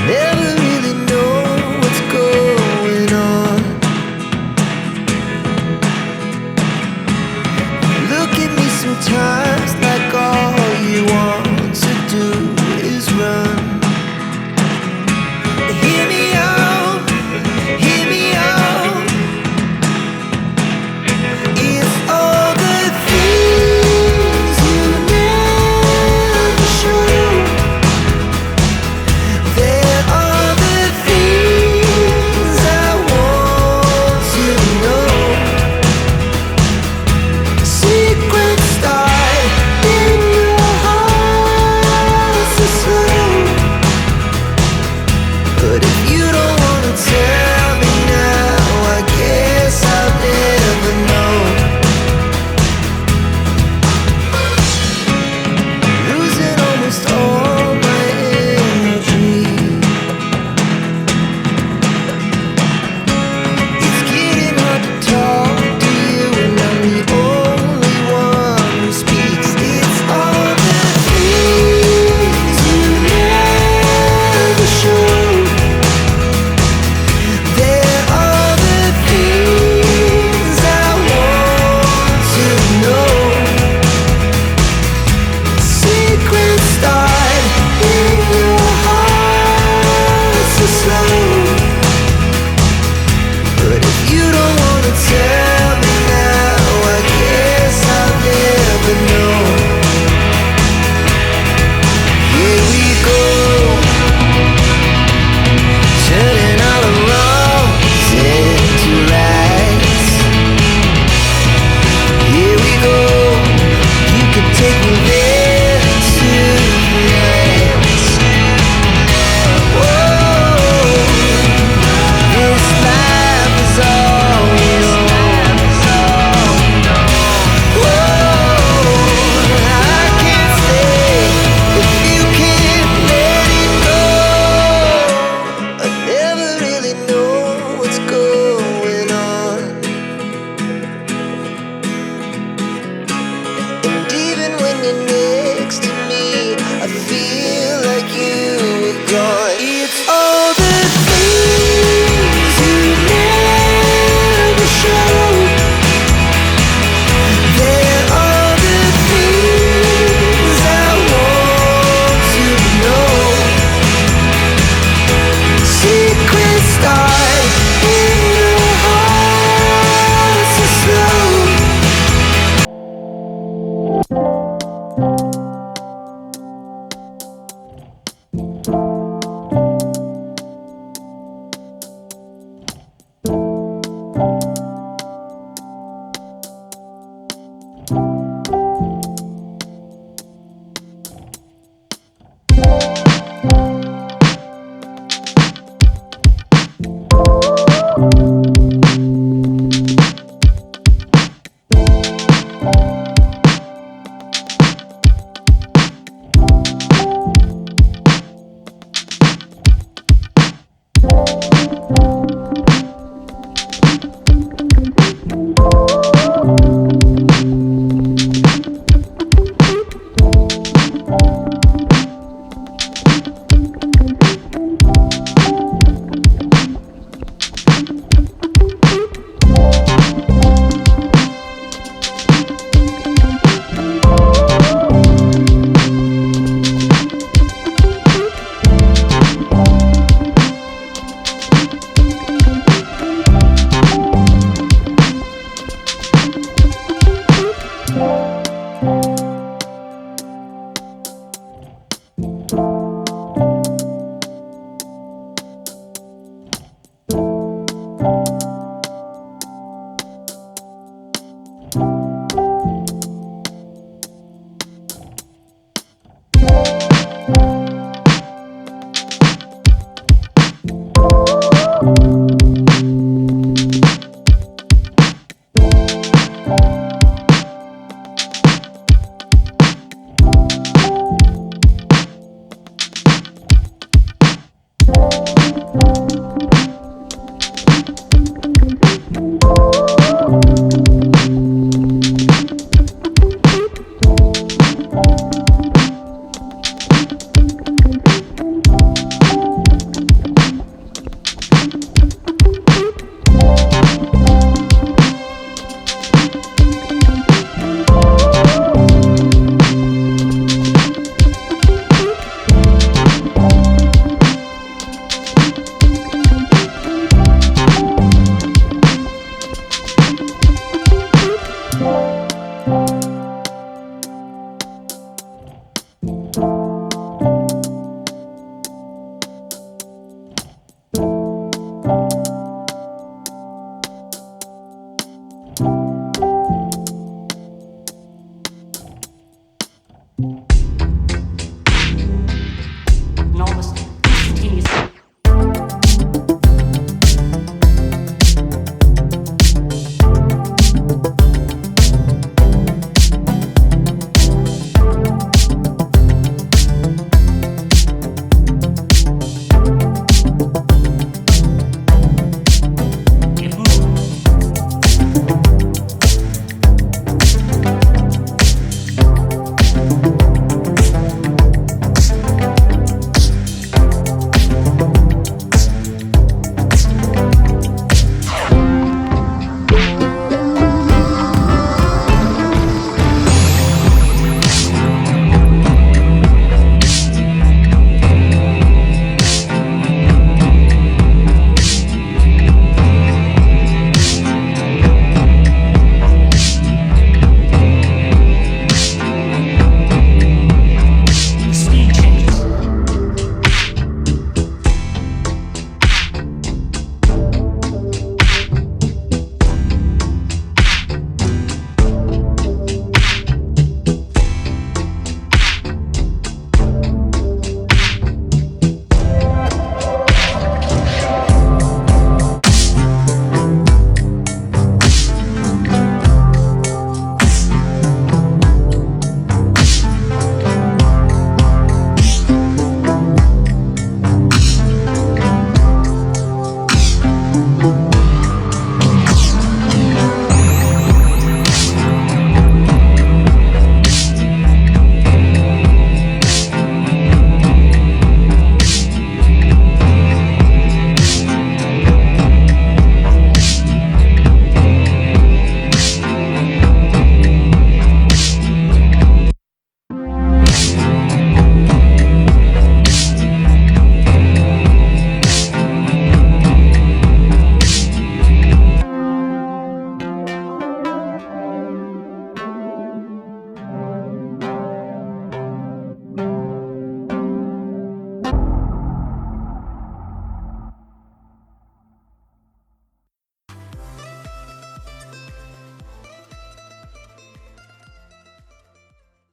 Never really know what's going on. Look at me sometimes like all you want to do is run. Hear me out, hear me out. It's all the things you never show. There are the things I want to know. Secrets start in your heart so slow. But if you don't wanna tell me now, I guess I'll never know. Losing almost all my energy. It's getting hard to talk to you, and I'm the only one who speaks. It's all the things you never show. There are the things I want to know. Secrets start in your heart so slow. But if you don't wanna tell me now, I guess I'll never know. Here we go, turning all the wrongs into rights. Here we go, you can take me there tonight. Whoa, this life is all we know. Whoa, I can't stay if you can't let it go. I never really know what's going on. And even when you know